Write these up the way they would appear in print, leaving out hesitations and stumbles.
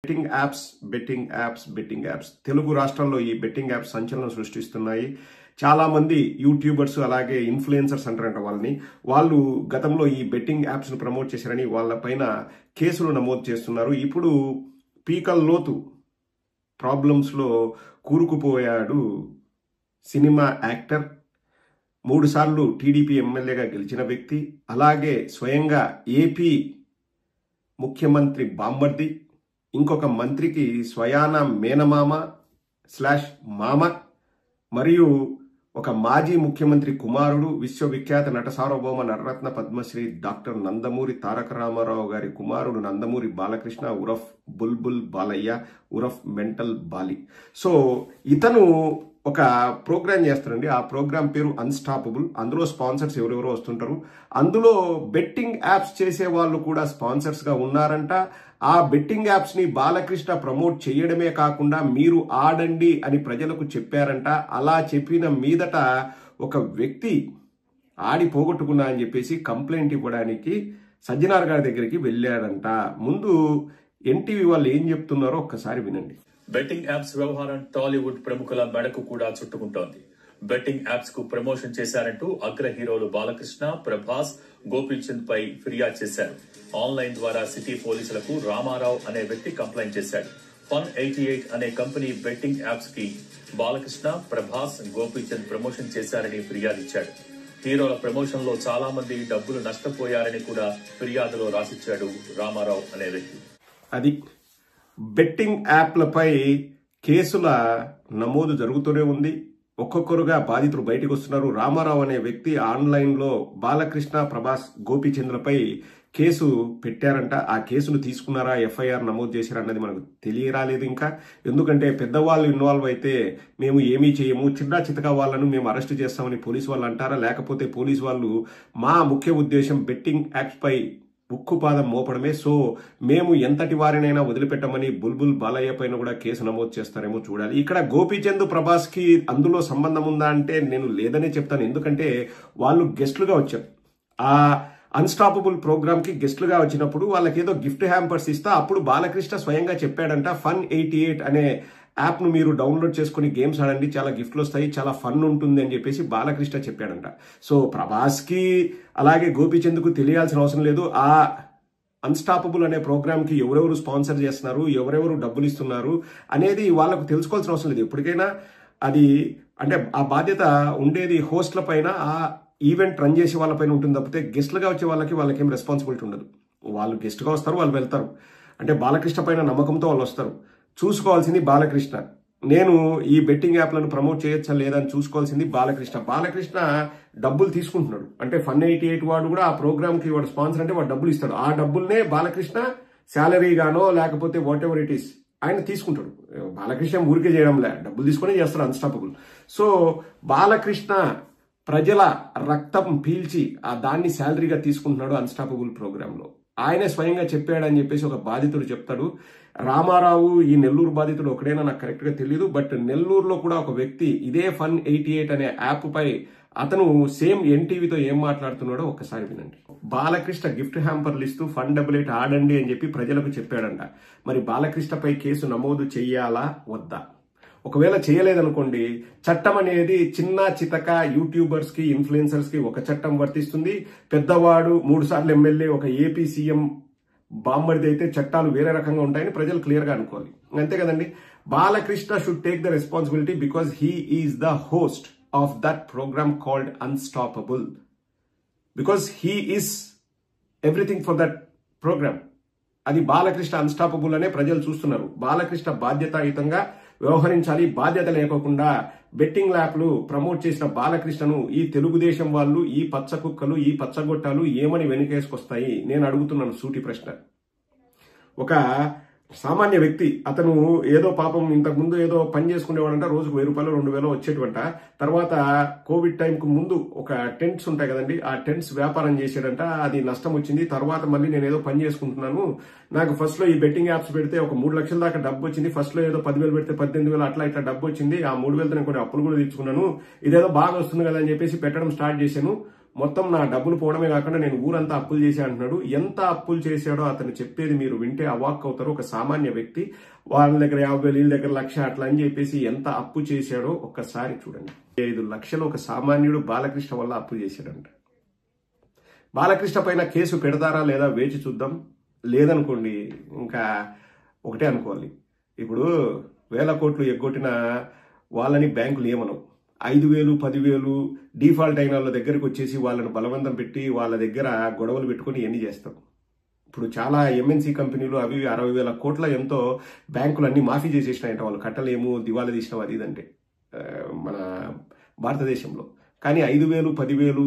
Betting apps Telugu రాష్ట్రాల్లో ఈ betting apps సంచలనం సృష్టిస్తున్నాయి. చాలా మంది యూట్యూబర్స్ అలాగే ఇన్ఫ్లుయెన్సర్స్ అంటారంట వాళ్ళు గతంలో ఈ బెట్టింగ్ యాప్స్ ను ప్రమోట్ చేశారని వాళ్ళపైన కేసులు నమోదు చేస్తున్నారు. ఇప్పుడు పీకల్ లోతు ప్రాబ్లమ్స్ లో కూరుకుపోయాడు సినిమా యాక్టర్, 3 సార్లు టీడీపీ ఎమ్మెల్యేగా గెలిచిన వ్యక్తి, అలాగే స్వయంగా ఏపీ ముఖ్యమంత్రి బామ్మర్ది, ఇంకొక మంత్రికి స్వయాన మేనమామ / మామ, మరియు ఒక మాజీ ముఖ్యమంత్రి కుమారుడు, విశ్వవిఖ్యాత నట సార్వభౌమ నటరత్న పద్మశ్రీ డాక్టర్ నందమూరి తారక రామారావు గారి కుమారుడు నందమూరి బాలకృష్ణ ఉరఫ్ బుల్బుల్ బాలయ్య ఉరఫ్ మెంటల్ బాలి. సో ఇతను ఒక ప్రోగ్రామ్ చేస్తారండి. ఆ ప్రోగ్రామ్ పేరు అన్స్టాపబుల్. అందులో స్పాన్సర్స్ ఎవరెవరో వస్తుంటారు. అందులో బెట్టింగ్ యాప్స్ చేసే వాళ్ళు కూడా స్పాన్సర్స్ గా ఉన్నారంట. ఆ బెట్టింగ్ యాప్స్ ని బాలకృష్ణ ప్రమోట్ చేయడమే కాకుండా మీరు ఆడండి అని ప్రజలకు చెప్పారంట. అలా చెప్పిన మీదట ఒక వ్యక్తి ఆడి పోగొట్టుకున్నా అని చెప్పేసి కంప్లైంట్ ఇవ్వడానికి సజ్జనార్ గారి దగ్గరికి వెళ్ళాడంట. ముందు ఎన్టీవీ వాళ్ళు ఏం చెప్తున్నారో ఒక్కసారి వినండి. బెట్టింగ్ యాప్స్ వ్యవహారం టాలీవుడ్ ప్రముఖుల మెడకు కూడా చుట్టుకుంటోంది. బెట్టింగ్ యాప్స్ కు ప్రమోషన్ చేశారంటూ అగ్ర హీరోలు బాలకృష్ణ, ప్రభాస్, గోపీచంద్ పై ఫిర్యాదు చేశారు. ఆన్లైన్ ద్వారా సిటీ పోలీసులకు రామారావు అనే వ్యక్తి కంప్లైంట్ చేశాడు. Fun88 అనే కంపెనీ బెట్టింగ్ యాప్స్ కి బాలకృష్ణ, ప్రభాస్, గోపీచంద్ ప్రమోషన్ చేశారని ఫిర్యాదు ఇచ్చాడు. హీరోల ప్రమోషన్ లో చాలా మంది డబ్బులు నష్టపోయారని కూడా ఫిర్యాదులో రాసిచ్చాడు రామారావు అనే వ్యక్తి. అది బెట్టింగ్ యాప్లపై కేసుల నమోదు జరుగుతూనే ఉంది. ఒక్కొక్కరుగా బాధితులు బయటకు వస్తున్నారు. రామారావు అనే వ్యక్తి ఆన్లైన్లో బాలకృష్ణ, ప్రభాస్, గోపీచంద్రపై కేసు పెట్టారంట. ఆ కేసును తీసుకున్నారా, ఎఫ్ఐఆర్ నమోదు చేశారా అన్నది మనకు తెలియరాలేదు ఇంకా. ఎందుకంటే పెద్దవాళ్ళు ఇన్వాల్వ్ అయితే మేము ఏమీ చేయము, చిన్న చితక వాళ్ళను మేము అరెస్ట్ చేస్తామని పోలీసు వాళ్ళు అంటారా, లేకపోతే పోలీసు వాళ్ళు మా ముఖ్య ఉద్దేశం బెట్టింగ్ యాప్స్ పై ఉక్కుపాదం మోపడమే, సో మేము ఎంతటి వారినైనా వదిలిపెట్టమని బుల్బుల్ బాలయ్య పైన కూడా కేసు నమోదు చేస్తారేమో చూడాలి. ఇక్కడ గోపీచంద్, ప్రభాస్ కి అందులో సంబంధం ఉందా అంటే నేను లేదనే చెప్తాను. ఎందుకంటే వాళ్ళు గెస్ట్లుగా వచ్చారు. ఆ అన్స్టాపబుల్ ప్రోగ్రామ్ కి గెస్ట్లుగా వచ్చినప్పుడు వాళ్ళకి ఏదో గిఫ్ట్ హ్యాంపర్స్ ఇస్తా అప్పుడు బాలకృష్ణ స్వయంగా చెప్పాడంట, Fun88 అనే యాప్ ను మీరు డౌన్లోడ్ చేసుకుని గేమ్స్ ఆడండి, చాలా గిఫ్ట్లు వస్తాయి, చాలా ఫన్ ఉంటుంది అని చెప్పేసి బాలకృష్ణ చెప్పాడంట. సో ప్రభాస్ కి అలాగే గోపీచంద్కు తెలియాల్సిన అవసరం లేదు. ఆ అన్స్టాపబుల్ అనే ప్రోగ్రామ్ కి ఎవరెవరు స్పాన్సర్ చేస్తున్నారు, ఎవరెవరు డబ్బులు ఇస్తున్నారు అనేది వాళ్ళకు తెలుసుకోవాల్సిన అవసరం లేదు. ఎప్పటికైనా అది అంటే ఆ బాధ్యత ఉండేది హోస్ట్ల పైన, ఆ ఈవెంట్ రన్ చేసే వాళ్ళపైన ఉంటుంది తప్పితే గెస్ట్లుగా వచ్చే వాళ్ళకేం రెస్పాన్సిబిలిటీ ఉండదు. వాళ్ళు గెస్ట్గా వస్తారు, వాళ్ళు వెళ్తారు. అంటే బాలకృష్ణ పైన నమ్మకంతో వాళ్ళు వస్తారు. చూసుకోవాల్సింది బాలకృష్ణ. నేను ఈ బెట్టింగ్ యాప్లను ప్రమోట్ చేయొచ్చా లేదా అని చూసుకోవాల్సింది బాలకృష్ణ డబ్బులు తీసుకుంటున్నాడు. అంటే Fun88 వాడు కూడా ఆ ప్రోగ్రామ్ కి వాడు స్పాన్సర్ అంటే వాడు డబ్బులు ఇస్తాడు. ఆ డబ్బుల్నే బాలకృష్ణ శాలరీ గానో లేకపోతే వాట్ ఎవర్ ఇట్ ఈస్ ఆయన తీసుకుంటాడు. బాలకృష్ణ ఊరికే చేయడంలే, డబ్బులు తీసుకునే చేస్తాడు అన్స్టాపబుల్. సో బాలకృష్ణ ప్రజల రక్తం పీల్చి ఆ దాన్ని శాలరీగా తీసుకుంటున్నాడు అన్స్టాపబుల్ ప్రోగ్రామ్ లో. ఆయనే స్వయంగా చెప్పాడని చెప్పేసి ఒక బాధితుడు చెప్తాడు. రామారావు ఈ నెల్లూరు బాధితుడు ఒకడైనా నాకు కరెక్ట్ గా తెలియదు, బట్ నెల్లూరులో కూడా ఒక వ్యక్తి ఇదే Fun88 అనే యాప్ పై అతను సేమ్ ఎన్టీవీతో ఏం మాట్లాడుతున్నాడో ఒక్కసారి వినండి. బాలకృష్ణ గిఫ్ట్ హ్యాంపర్లు ఇస్తూ Fun88 ఆడండి అని చెప్పి ప్రజలకు చెప్పాడంట. మరి బాలకృష్ణపై కేసు నమోదు చెయ్యాలా వద్దా? ఒకవేళ చేయలేదనుకోండి, చట్టం అనేది చిన్న చితక యూట్యూబర్స్ కి, ఇన్ఫ్లుయెన్సర్స్ కి ఒక చట్టం వర్తిస్తుంది. పెద్దవాడు 3 సార్లు ఎమ్మెల్యే, ఒక ఏపీ సీఎం బామ్మర్ది అయితే చట్టాలు వేరే రకంగా ఉంటాయని ప్రజలు క్లియర్ గా అనుకోవాలి. అంతే కదండి. Balakrishna should take the responsibility because he is the host of that program called Unstoppable. Because he is everything for that program. అది బాలకృష్ణ అన్స్టాపబుల్ అనే ప్రజలు చూస్తున్నారు. బాలకృష్ణ బాధ్యతాయుతంగా వ్యవహరించాలి. బాధ్యత లేకోకుండా బెట్టింగ్ యాప్లు ప్రమోట్ చేసిన బాలకృష్ణను ఈ తెలుగుదేశం వాళ్ళు, ఈ పచ్చ కుక్కలు, ఈ పచ్చగొట్టాలు ఏమని వెనుకేసుకొస్తాయి? నేను అడుగుతున్నాను సూటి ప్రశ్న. ఒక సామాన్య వ్యక్తి, అతను ఏదో పాపం ఇంతకుముందు ఏదో పని చేసుకునేవాడంట, రోజుకు 1000 రూపాయలు 2000 వచ్చేటంట. తర్వాత కోవిడ్ టైంకు ముందు ఒక టెంట్స్ ఉంటాయి కదండి, ఆ టెంట్స్ వ్యాపారం చేసాడంట. అది నష్టం వచ్చింది. తర్వాత మళ్ళీ నేను ఏదో పని చేసుకుంటున్నాను, నాకు ఫస్ట్ లో ఈ బెట్టింగ్ యాప్స్ పెడితే ఒక 3 లక్షల దాకా డబ్బు వచ్చింది, ఫస్ట్ లో ఏదో 10,000 పెడితే 18,000 అట్లా ఇట్లా డబ్బు వచ్చింది, ఆ 3,000తో నేను కొన్ని అప్పులు కూడా తెచ్చుకున్నాను, ఇదేదో బాగా వస్తుంది కదా అని చెప్పేసి పెట్టడం స్టార్ట్ చేశాను. మొత్తం నా డబ్బులు పోవడమే కాకుండా నేను ఊరంతా అప్పులు చేసి అంటున్నాడు. ఎంత అప్పులు చేశాడో అతను చెప్పేది మీరు వింటే అవాక్ అవుతారు. ఒక సామాన్య వ్యక్తి వాళ్ళ దగ్గర 50,000 వీళ్ళ దగ్గర 1,00,000 అట్లా అని చెప్పేసి ఎంత అప్పు చేశాడో ఒక్కసారి చూడండి. 5 లక్షలు ఒక సామాన్యుడు బాలకృష్ణ వల్ల అప్పు చేశాడంట. బాలకృష్ణ పైన కేసు పెడతారా లేదా వేచి చూద్దాం. లేదనుకోండి ఇంకా ఒకటే అనుకోవాలి, ఇప్పుడు 1,000 కోట్లు ఎగ్గొట్టిన వాళ్ళని బ్యాంకులు ఏమనవు. 5,000, 10,000 డిఫాల్ట్ అయిన వాళ్ళ దగ్గరకు వచ్చేసి వాళ్ళని బలవంతం పెట్టి వాళ్ళ దగ్గర గొడవలు పెట్టుకుని ఎన్ని చేస్తారు. ఇప్పుడు చాలా ఎంఎన్సీ కంపెనీలు అవి 60,000 కోట్ల ఎంతో బ్యాంకులన్నీ మాఫీ చేసేసినాయంట. వాళ్ళు కట్టలేము, దివాలా తీసినాం అది ఇదంటే మన భారతదేశంలో. కానీ 5,000, 10,000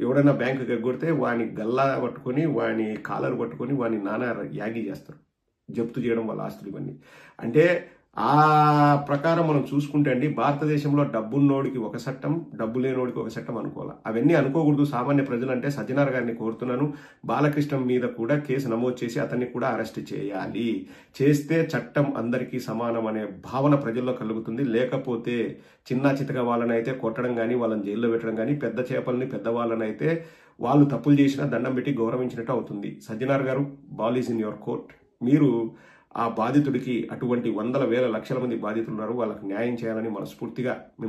ఎవడన్నా బ్యాంకు ఎగ్గొడితే వాని గల్లా పట్టుకొని వాని కాలర్ పట్టుకొని వాని నానా యాగి చేస్తారు, జప్తు చేయడం వాళ్ళ ఆస్తులు ఇవన్నీ. అంటే ఆ ప్రకారం మనం చూసుకుంటే అండి, భారతదేశంలో డబ్బున్నోడికి ఒక చట్టం, డబ్బు లేనోడికి ఒక చట్టం అనుకోవాలి. అవన్నీ అనుకోకూడదు సామాన్య ప్రజలంటే. సజ్జనార్ గారిని కోరుతున్నాను, బాలకృష్ణ మీద కూడా కేసు నమోదు చేసి అతన్ని కూడా అరెస్ట్ చేయాలి. చేస్తే చట్టం అందరికీ సమానం అనే భావన ప్రజల్లో కలుగుతుంది. లేకపోతే చిన్న చితక వాళ్ళని అయితే కొట్టడం కానీ వాళ్ళని జైల్లో పెట్టడం కానీ, పెద్ద చేపల్ని పెద్దవాళ్ళని అయితే వాళ్ళు తప్పులు చేసినా దండం పెట్టి గౌరవించినట్టు అవుతుంది. సజ్జనార్ గారు, ball is in your court. మీరు ఆ బాధితుడికి, అటువంటి వందల వేల లక్షల మంది బాధితులు ఉన్నారు, వాళ్ళకి న్యాయం చేయాలని మనస్ఫూర్తిగా